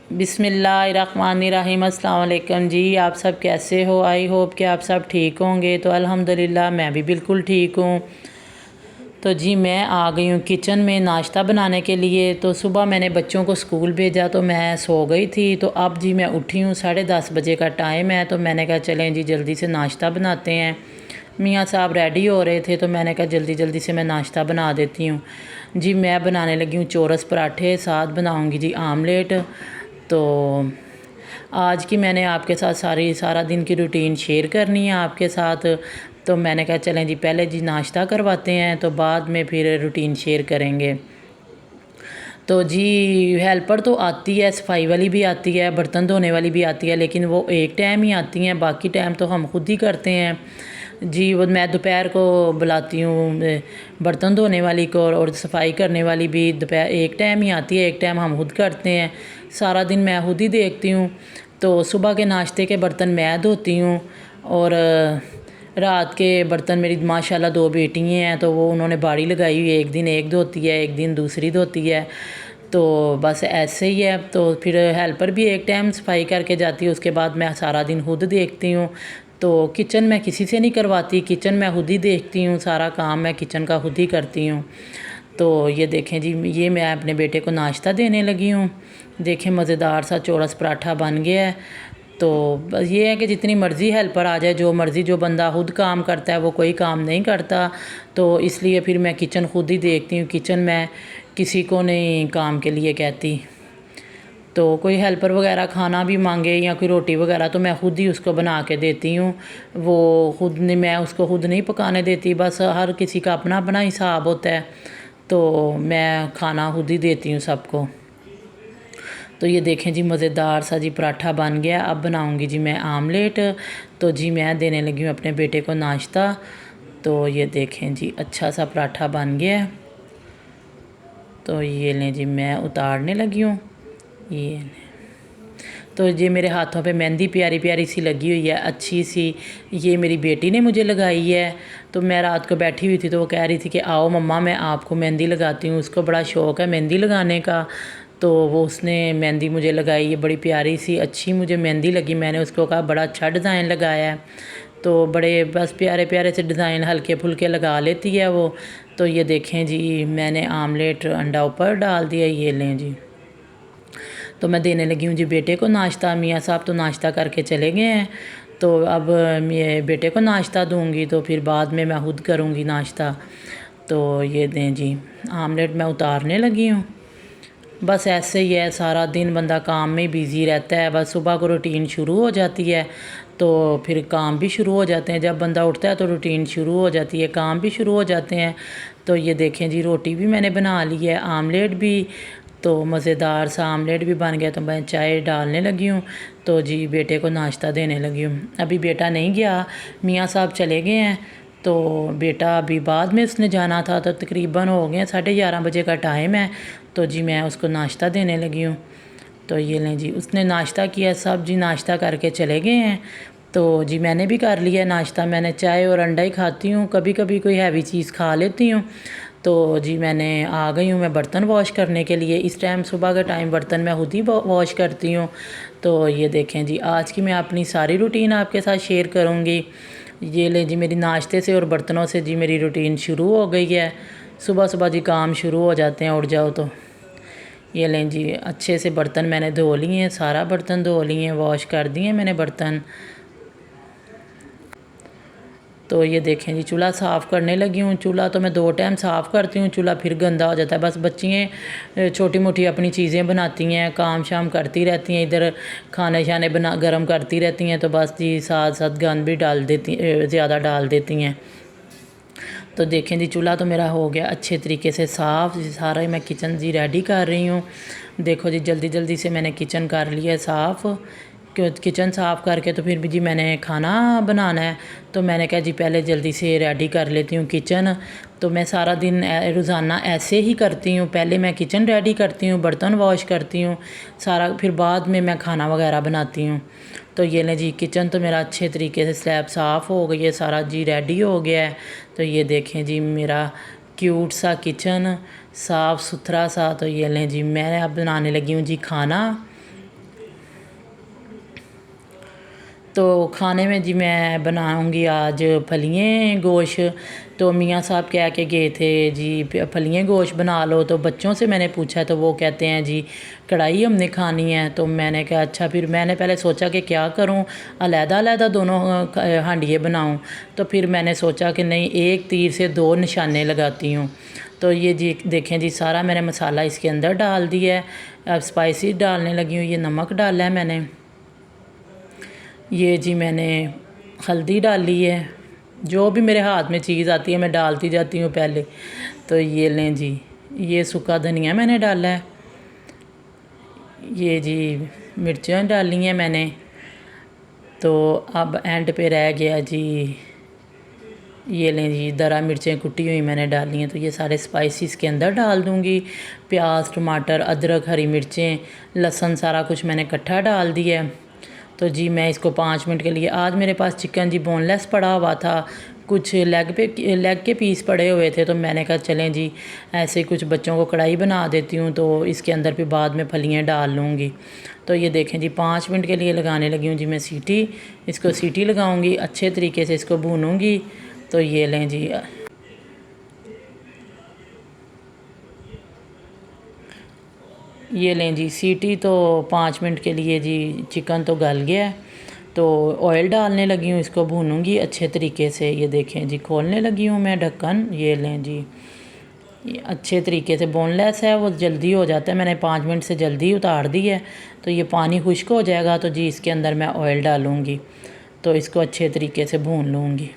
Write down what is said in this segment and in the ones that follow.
बिस्मिल्लाहिर्रहमानिर्रहीम। अस्सलाम वालेकुम जी। आप सब कैसे हो? आई होप कि आप सब ठीक होंगे। तो अल्हम्दुलिल्लाह मैं भी बिल्कुल ठीक हूँ। तो जी मैं आ गई हूँ किचन में नाश्ता बनाने के लिए। तो सुबह मैंने बच्चों को स्कूल भेजा तो मैं सो गई थी। तो अब जी मैं उठी हूँ, 10:30 बजे का टाइम है। तो मैंने कहा चलें जी जल्दी से नाश्ता बनाते हैं। मियाँ साहब रेडी हो रहे थे तो मैंने कहा जल्दी जल्दी से मैं नाश्ता बना देती हूँ। जी मैं बनाने लगी हूँ चौरस पराठे, साथ बनाऊँगी जी आमलेट। तो आज की मैंने आपके साथ सारा दिन की रूटीन शेयर करनी है आपके साथ। तो मैंने कहा चलें जी पहले जी नाश्ता करवाते हैं तो बाद में फिर रूटीन शेयर करेंगे। तो जी हेल्पर तो आती है, सफाई वाली भी आती है, बर्तन धोने वाली भी आती है, लेकिन वो एक टाइम ही आती हैं, बाकी टाइम तो हम खुद ही करते हैं। जी वो मैं दोपहर को बुलाती हूँ बर्तन धोने वाली को, और सफाई करने वाली भी दोपहर एक टाइम ही आती है, एक टाइम हम खुद करते हैं। सारा दिन मैं खुद ही देखती हूँ। तो सुबह के नाश्ते के बर्तन मैं धोती हूँ, और रात के बर्तन मेरी माशाल्लाह 2 बेटियाँ हैं तो वो उन्होंने बाड़ी लगाई हुई है, एक दिन एक धोती है, एक दिन दूसरी धोती है। तो बस ऐसे ही है। तो फिर हेल्पर भी एक टाइम सफाई करके जाती है, उसके बाद मैं सारा दिन खुद देखती हूँ। तो किचन मैं किसी से नहीं करवाती, किचन मैं खुद ही देखती हूँ, सारा काम मैं किचन का खुद ही करती हूँ। तो ये देखें जी ये मैं अपने बेटे को नाश्ता देने लगी हूँ। देखें मज़ेदार सा चौरस पराठा बन गया है। तो बस ये है कि जितनी मर्ज़ी हेल्पर आ जाए, जो मर्ज़ी, जो बंदा खुद काम करता है वो कोई काम नहीं करता। तो इसलिए फिर मैं किचन खुद ही देखती हूँ, किचन मैं किसी को नहीं काम के लिए कहती। तो कोई हेल्पर वगैरह खाना भी मांगे या कोई रोटी वगैरह तो मैं खुद ही उसको बना के देती हूँ। वो खुद नहीं, मैं उसको खुद नहीं पकाने देती। बस हर किसी का अपना अपना हिसाब होता है, तो मैं खाना खुद ही देती हूँ सबको। तो ये देखें जी मज़ेदार सा जी पराठा बन गया। अब बनाऊंगी जी मैं आमलेट। तो जी मैं देने लगी हूँ अपने बेटे को नाश्ता। तो ये देखें जी अच्छा सा पराठा बन गया है। तो ये लें जी मैं उतारने लगी हूँ। ये लें। तो ये मेरे हाथों पे मेहंदी प्यारी प्यारी सी लगी हुई है, अच्छी सी। ये मेरी बेटी ने मुझे लगाई है। तो मैं रात को बैठी हुई थी तो वो कह रही थी कि आओ मम्मा मैं आपको मेहंदी लगाती हूँ। उसको बड़ा शौक़ है मेहंदी लगाने का। तो वो उसने मेहंदी मुझे लगाई है, बड़ी प्यारी सी अच्छी मुझे मेहंदी लगी। मैंने उसको कहा बड़ा अच्छा डिज़ाइन लगाया है। तो बड़े बस प्यारे प्यारे से डिज़ाइन हल्के फुल्के लगा लेती है वो। तो ये देखें जी मैंने आमलेट अंडा ऊपर डाल दिया। ये लें जी। तो मैं देने लगी हूँ जी बेटे को नाश्ता। मियाँ साहब तो नाश्ता करके चले गए हैं। तो अब मैं बेटे को नाश्ता दूँगी तो फिर बाद में मैं खुद करूँगी नाश्ता। तो ये दें जी आमलेट मैं उतारने लगी हूँ। बस ऐसे ही है, सारा दिन बंदा काम में बिज़ी रहता है। बस सुबह को रूटीन शुरू हो जाती है तो फिर काम भी शुरू हो जाते हैं। जब बंदा उठता है तो रूटीन शुरू हो जाती है, काम भी शुरू हो जाते हैं। तो ये देखें जी रोटी भी मैंने बना ली है, आमलेट भी। तो मज़ेदार सा आमलेट भी बन गया। तो मैं चाय डालने लगी हूँ। तो जी बेटे को नाश्ता देने लगी हूँ। अभी बेटा नहीं गया, मियाँ साहब चले गए हैं। तो बेटा अभी बाद में उसने जाना था। तो तकरीबन हो गए 11:30 बजे का टाइम है। तो जी मैं उसको नाश्ता देने लगी हूँ। तो ये लें जी उसने नाश्ता किया, सब जी नाश्ता करके चले गए हैं। तो जी मैंने भी कर लिया नाश्ता। मैंने चाय और अंडा ही खाती हूँ, कभी कभी कोई हैवी चीज़ खा लेती हूँ। तो जी मैंने आ गई हूँ मैं बर्तन वॉश करने के लिए। इस टाइम सुबह का टाइम बर्तन मैं खुद ही वॉश करती हूँ। तो ये देखें जी आज की मैं अपनी सारी रूटीन आपके साथ शेयर करूँगी। ये ले जी मेरी नाश्ते से और बर्तनों से जी मेरी रूटीन शुरू हो गई है। सुबह सुबह जी काम शुरू हो जाते हैं उठ जाओ तो। ये लें जी अच्छे से बर्तन मैंने धो लिए हैं, सारा बर्तन धो लिए हैं, वॉश कर दिए मैंने बर्तन। तो ये देखें जी चूल्हा साफ़ करने लगी हूँ। चूल्हा तो मैं 2 टाइम साफ़ करती हूँ, चूल्हा फिर गंदा हो जाता है। बस बच्चियाँ छोटी मोटी अपनी चीज़ें बनाती हैं, काम शाम करती रहती हैं, इधर खाने शाने बना गर्म करती रहती हैं। तो बस जी साथ साथ गंद भी डाल देती, ज़्यादा डाल देती हैं। तो देखें जी चूल्हा तो मेरा हो गया अच्छे तरीके से साफ़। सारा ही मैं किचन जी रेडी कर रही हूँ। देखो जी जल्दी जल्दी से मैंने किचन कर लिया साफ़। किचन साफ़ करके तो फिर भी जी मैंने खाना बनाना है। तो मैंने कहा जी पहले जल्दी से रेडी कर लेती हूँ किचन। तो मैं सारा दिन रोज़ाना ऐसे ही करती हूँ, पहले मैं किचन रेडी करती हूँ, बर्तन वॉश करती हूँ सारा, फिर बाद में मैं खाना वगैरह बनाती हूँ। तो ये लें जी किचन तो मेरा अच्छे तरीके से स्लैब साफ़ हो गई है, सारा जी रेडी हो गया है। तो ये देखें जी मेरा क्यूट सा किचन साफ़ सुथरा सा। तो ये लें जी मैं अब बनाने लगी हूँ जी खाना। तो खाने में जी मैं बनाऊंगी आज फलियाँ गोश्त। तो मियाँ साहब कह के गए थे जी फलियाँ गोश्त बना लो, तो बच्चों से मैंने पूछा तो वो कहते हैं जी कढ़ाई हमने खानी है। तो मैंने कहा अच्छा, फिर मैंने पहले सोचा कि क्या करूं, अलहदा दोनों हांडिये बनाऊं। तो फिर मैंने सोचा कि नहीं, एक तीर से दो निशाने लगाती हूँ। तो ये जी देखें जी, सारा मैंने मसाला इसके अंदर डाल दिया है। अब स्पाइसी डालने लगी हूँ। ये नमक डाला है मैंने, ये जी मैंने हल्दी डाली है, जो भी मेरे हाथ में चीज़ आती है मैं डालती जाती हूँ पहले। तो ये लें जी, ये सूखा धनिया मैंने डाला है, ये जी मिर्चें डाली हैं मैंने। तो अब एंड पे रह गया जी, ये लें जी दरा मिर्चें कुटी हुई मैंने डाली हैं। तो ये सारे स्पाइसेस के अंदर डाल दूँगी। प्याज, टमाटर, अदरक, हरी मिर्चें, लहसुन, सारा कुछ मैंने इकट्ठा डाल दिया है। तो जी मैं इसको 5 मिनट के लिए, आज मेरे पास चिकन जी बोनलेस पड़ा हुआ था, कुछ लेग के पीस पड़े हुए थे। तो मैंने कहा चलें जी ऐसे कुछ बच्चों को कढ़ाई बना देती हूँ, तो इसके अंदर फिर बाद में फलियाँ डाल लूँगी। तो ये देखें जी 5 मिनट के लिए लगाने लगी हूँ जी मैं सीटी। इसको सीटी लगाऊँगी, अच्छे तरीके से इसको भूनूँगी। तो ये लें जी, ये लें जी सीटी तो 5 मिनट के लिए जी चिकन तो गल गया है। तो ऑयल डालने लगी हूँ, इसको भूनूंगी अच्छे तरीके से। ये देखें जी खोलने लगी हूँ मैं ढक्कन। ये लें जी, ये अच्छे तरीके से बोनलेस है, वो जल्दी हो जाता है। मैंने 5 मिनट से जल्दी उतार दी है। तो ये पानी खुश्क हो जाएगा तो जी इसके अंदर मैं ऑयल डालूँगी, तो इसको अच्छे तरीके से भून लूँगी।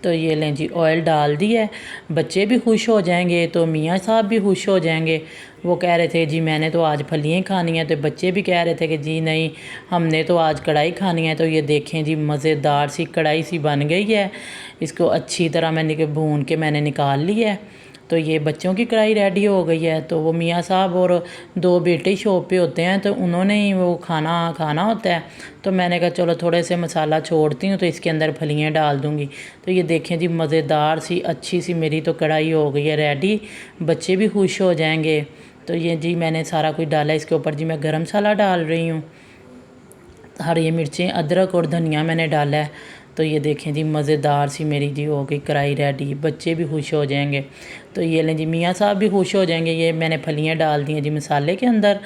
तो ये लें जी ऑयल डाल दी है। बच्चे भी खुश हो जाएंगे तो मियाँ साहब भी खुश हो जाएंगे। वो कह रहे थे जी मैंने तो आज फलियाँ खानी है, तो बच्चे भी कह रहे थे कि जी नहीं, हमने तो आज कढ़ाई खानी है। तो ये देखें जी मज़ेदार सी कढ़ाई सी बन गई है। इसको अच्छी तरह मैंने भून के मैंने निकाल लिया है। तो ये बच्चों की कढ़ाई रेडी हो गई है। तो वो मियाँ साहब और 2 बेटे शॉप पे होते हैं, तो उन्होंने ही वो खाना होता है। तो मैंने कहा चलो थोड़े से मसाला छोड़ती हूँ, तो इसके अंदर फलियाँ डाल दूँगी। तो ये देखें जी मज़ेदार सी अच्छी सी मेरी तो कढ़ाई हो गई है रेडी। बच्चे भी खुश हो जाएंगे। तो ये जी मैंने सारा कुछ डाला। इसके ऊपर जी मैं गरम मसाला डाल रही हूँ, हरी मिर्चें, अदरक और धनिया मैंने डाला है। तो ये देखें जी मज़ेदार सी मेरी जी हो गई कढ़ाई रेडी। बच्चे भी खुश हो जाएंगे। तो ये लें जी मियाँ साहब भी खुश हो जाएंगे। ये मैंने फलियाँ डाल दी हैं जी मसाले के अंदर।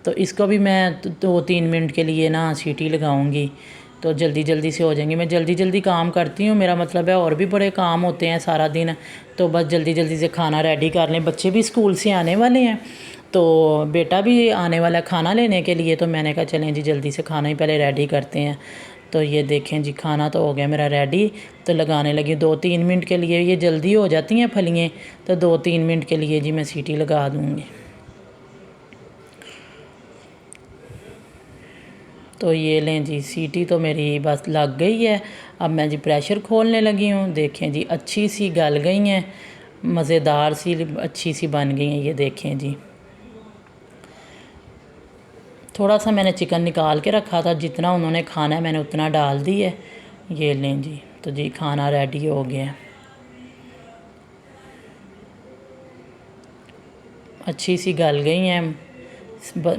तो इसको भी मैं 2-3 मिनट के लिए ना सीटी लगाऊंगी, तो जल्दी से हो जाएंगी। मैं जल्दी काम करती हूँ, मेरा मतलब है और भी बड़े काम होते हैं सारा दिन। तो बस जल्दी से खाना रेडी कर लें। बच्चे भी स्कूल से आने वाले हैं, तो बेटा भी आने वाला है खाना लेने के लिए। तो मैंने कहा चलें जी जल्दी से खाना ही पहले रेडी करते हैं। तो ये देखें जी खाना तो हो गया मेरा रेडी। तो लगाने लगी 2-3 मिनट के लिए, ये जल्दी हो जाती हैं फलियाँ। तो 2-3 मिनट के लिए जी मैं सीटी लगा दूँगी। तो ये लें जी सीटी तो मेरी बस लग गई है। अब मैं जी प्रेशर खोलने लगी हूँ। देखें जी अच्छी सी गल गई हैं, मज़ेदार सी अच्छी सी बन गई हैं। ये देखें जी, थोड़ा सा मैंने चिकन निकाल के रखा था, जितना उन्होंने खाना है मैंने उतना डाल दी है। ये लें जी, तो जी खाना रेडी हो गया। अच्छी सी गल गई हैं,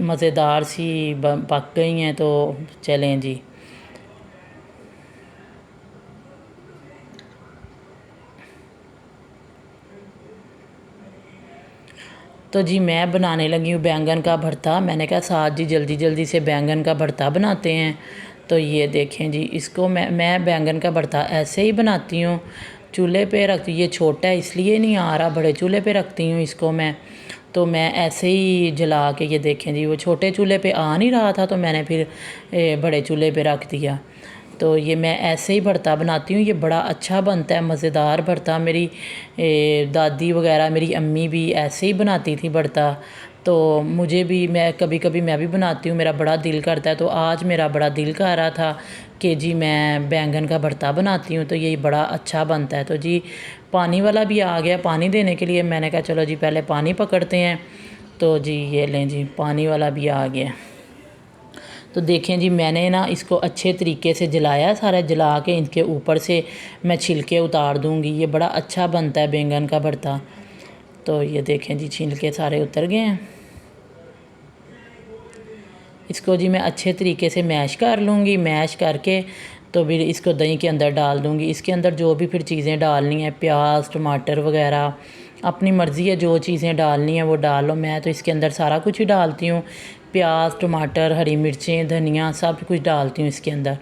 मज़ेदार सी पक गई हैं। तो चलें जी, तो जी मैं बनाने लगी हूँ बैंगन का भरता। मैंने कहा साथ जी जल्दी से बैंगन का भरता बनाते हैं। तो ये देखें जी, इसको मैं बैंगन का भरता ऐसे ही बनाती हूँ, चूल्हे पे रखती। ये छोटा है इसलिए नहीं आ रहा, बड़े चूल्हे पे रखती हूँ इसको मैं। तो मैं ऐसे ही जला के, ये देखें जी वो छोटे चूल्हे पे आ नहीं रहा था, तो मैंने फिर बड़े चूल्हे पे रख दिया। तो ये मैं ऐसे ही भरता बनाती हूँ। ये बड़ा अच्छा बनता है, मज़ेदार भरता। मेरी दादी वगैरह, मेरी अम्मी भी ऐसे ही बनाती थी भरता। तो मुझे भी, मैं कभी मैं भी बनाती हूँ, मेरा बड़ा दिल करता है। तो आज मेरा बड़ा दिल कर रहा था कि जी मैं बैंगन का भरता बनाती हूँ, तो ये बड़ा अच्छा बनता है। तो जी पानी वाला भी आ गया पानी देने के लिए। मैंने कहा चलो जी पहले पानी पकड़ते हैं। तो जी ये लें जी पानी वाला भी आ गया। तो देखें जी मैंने ना इसको अच्छे तरीके से जलाया, सारा जला के इनके ऊपर से मैं छिलके उतार दूँगी। ये बड़ा अच्छा बनता है बैंगन का भरता। तो ये देखें जी छिलके सारे उतर गए हैं। इसको जी मैं अच्छे तरीके से मैश कर लूँगी। मैश करके तो फिर इसको दही के अंदर डाल दूँगी। इसके अंदर जो भी फिर चीज़ें डालनी है, प्याज टमाटर वगैरह अपनी मर्ज़ी है, जो चीज़ें डालनी है वो डाल लो। मैं तो इसके अंदर सारा कुछ ही डालती हूँ, प्याज टमाटर हरी मिर्चें धनिया सब कुछ डालती हूँ इसके अंदर।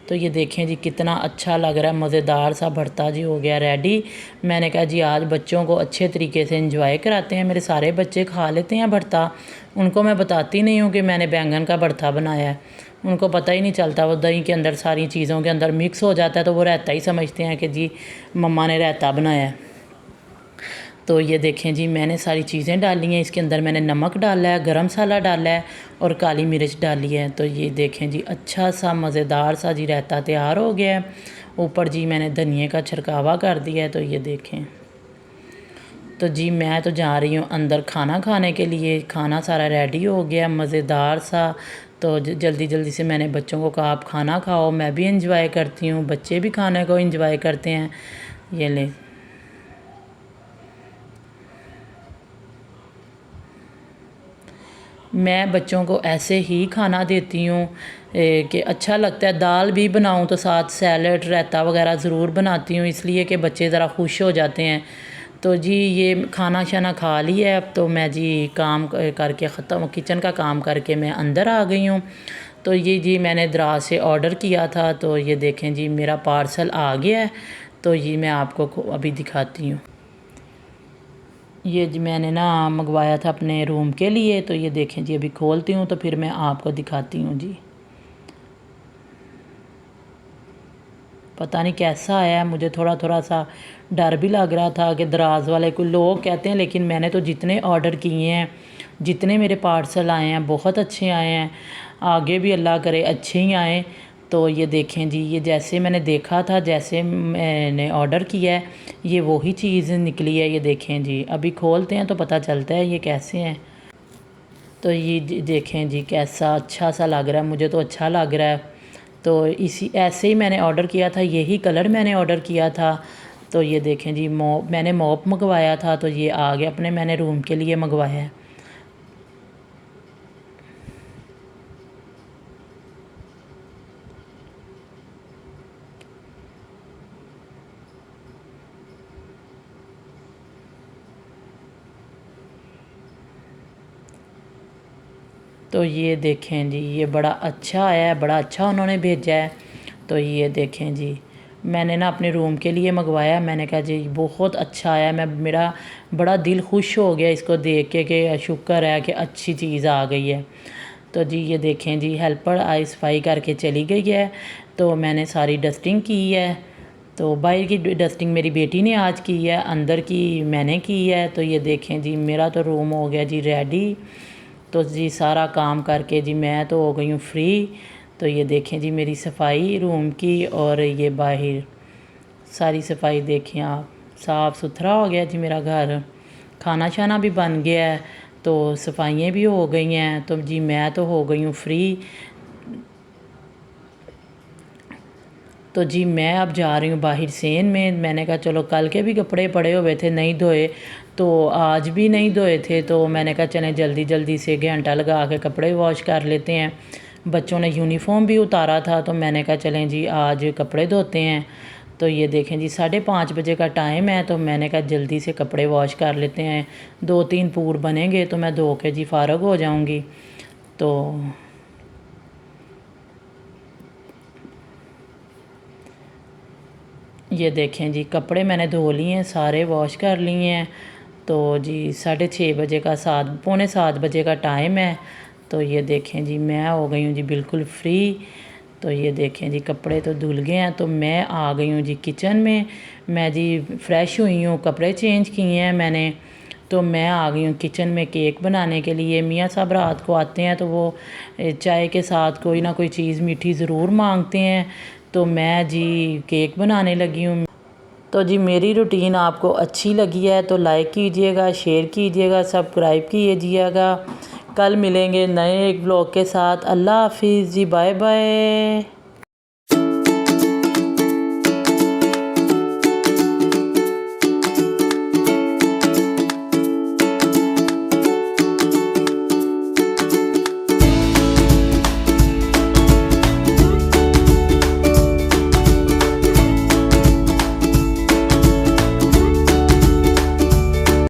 तो ये देखें जी कितना अच्छा लग रहा है, मज़ेदार सा भरता जी हो गया रेडी। मैंने कहा जी आज बच्चों को अच्छे तरीके से एंजॉय कराते हैं। मेरे सारे बच्चे खा लेते हैं भरता, उनको मैं बताती नहीं हूँ कि मैंने बैंगन का भरता बनाया है, उनको पता ही नहीं चलता। वो दही के अंदर सारी चीज़ों के अंदर मिक्स हो जाता है तो वो रायता ही समझते हैं कि जी मम्मा ने रायता बनाया है। तो ये देखें जी मैंने सारी चीज़ें डाली हैं इसके अंदर। मैंने नमक डाला है, गरम मसाला डाला है और काली मिर्च डाली है। तो ये देखें जी अच्छा सा मज़ेदार सा जी रायता तैयार हो गया है। ऊपर जी मैंने धनिए का छिड़कावा कर दिया है। तो ये देखें, तो जी मैं तो जा रही हूँ अंदर खाना खाने के लिए। खाना सारा रेडी हो गया मज़ेदार सा। तो जल्दी जल्दी से मैंने बच्चों को कहा आप खाना खाओ, मैं भी इंजॉय करती हूँ, बच्चे भी खाने को इंजॉय करते हैं। ये ले, मैं बच्चों को ऐसे ही खाना देती हूँ कि अच्छा लगता है। दाल भी बनाऊँ तो साथ सैलड रायता वगैरह ज़रूर बनाती हूँ, इसलिए कि बच्चे ज़रा खुश हो जाते हैं। तो जी ये खाना शाना खा लिया है। अब तो मैं जी काम करके ख़त्म, किचन का काम करके मैं अंदर आ गई हूँ। तो ये जी मैंने दराज से ऑर्डर किया था। तो ये देखें जी मेरा पार्सल आ गया है। तो ये मैं आपको अभी दिखाती हूँ। ये जी मैंने ना मंगवाया था अपने रूम के लिए। तो ये देखें जी अभी खोलती हूँ तो फिर मैं आपको दिखाती हूँ जी। पता नहीं कैसा आया है, मुझे थोड़ा थोड़ा सा डर भी लग रहा था कि दराज वाले कोई लोग कहते हैं, लेकिन मैंने तो जितने ऑर्डर किए हैं, जितने मेरे पार्सल आए हैं बहुत अच्छे आए हैं। आगे भी अल्लाह करे अच्छे ही आए। तो ये देखें जी ये जैसे मैंने देखा था, जैसे मैंने ऑर्डर किया है, ये वही चीज़ निकली है। ये देखें जी अभी खोलते हैं तो पता चलता है ये कैसे हैं। तो ये देखें जी कैसा अच्छा सा लग रहा है, मुझे तो अच्छा लग रहा है। तो इसी ऐसे ही मैंने ऑर्डर किया था, यही कलर मैंने ऑर्डर किया था। तो ये देखें जी मैंने मॉप मंगवाया था तो ये आ गया, अपने मैंने रूम के लिए मंगवाया है। तो ये देखें जी ये बड़ा अच्छा आया है, बड़ा अच्छा उन्होंने भेजा है। तो ये देखें जी मैंने ना अपने रूम के लिए मंगवाया। मैंने कहा जी बहुत अच्छा आया, मैं मेरा बड़ा दिल खुश हो गया इसको देख के कि शुक्र है कि अच्छी चीज़ आ गई है। तो जी ये देखें जी हेल्पर आई सफाई करके चली गई है। तो मैंने सारी डस्टिंग की है। तो बाहर की डस्टिंग मेरी बेटी ने आज की है, अंदर की मैंने की है। तो ये देखें जी मेरा तो रूम हो गया जी रेडी। तो जी सारा काम करके जी मैं तो हो गई हूँ फ्री। तो ये देखें जी मेरी सफाई रूम की, और ये बाहर सारी सफाई देखें आप, साफ़ सुथरा हो गया जी मेरा घर। खाना शाना भी बन गया है, तो सफाइयाँ भी हो गई हैं। तो जी मैं तो हो गई हूँ फ्री। तो जी मैं अब जा रही हूँ बाहर सेन में। मैंने कहा चलो कल के भी कपड़े पड़े हुए थे नहीं धोए, तो आज भी नहीं धोए थे। तो मैंने कहा चलें जल्दी जल्दी से घंटा लगा के कपड़े वॉश कर लेते हैं। बच्चों ने यूनिफॉर्म भी उतारा था तो मैंने कहा चलें जी आज कपड़े धोते हैं। तो ये देखें जी 5:30 बजे का टाइम है। तो मैंने कहा जल्दी से कपड़े वॉश कर लेते हैं, 2-3 पूर बनेंगे तो मैं धो के जी फ़ारग हो जाऊँगी। तो ये देखें जी कपड़े मैंने धो लिए हैं, सारे वॉश कर लिए हैं। तो जी 6:30 बजे का 7 बजे का टाइम है। तो ये देखें जी मैं हो गई हूँ जी बिल्कुल फ्री। तो ये देखें जी कपड़े तो धुल गए हैं। तो मैं आ गई हूँ जी किचन में। मैं जी फ़्रेश हुई हूँ, कपड़े चेंज किए हैं मैंने। तो मैं आ गई हूँ किचन में केक बनाने के लिए। मियाँ साहब रात को आते हैं तो वो चाय के साथ कोई ना कोई चीज़ मीठी ज़रूर मांगते हैं। तो मैं जी केक बनाने लगी हूँ। तो जी मेरी रूटीन आपको अच्छी लगी है तो लाइक कीजिएगा, शेयर कीजिएगा, सब्सक्राइब कीजिएगा। कल मिलेंगे नए एक ब्लॉग के साथ। अल्लाह हाफिज़ जी, बाय बाय।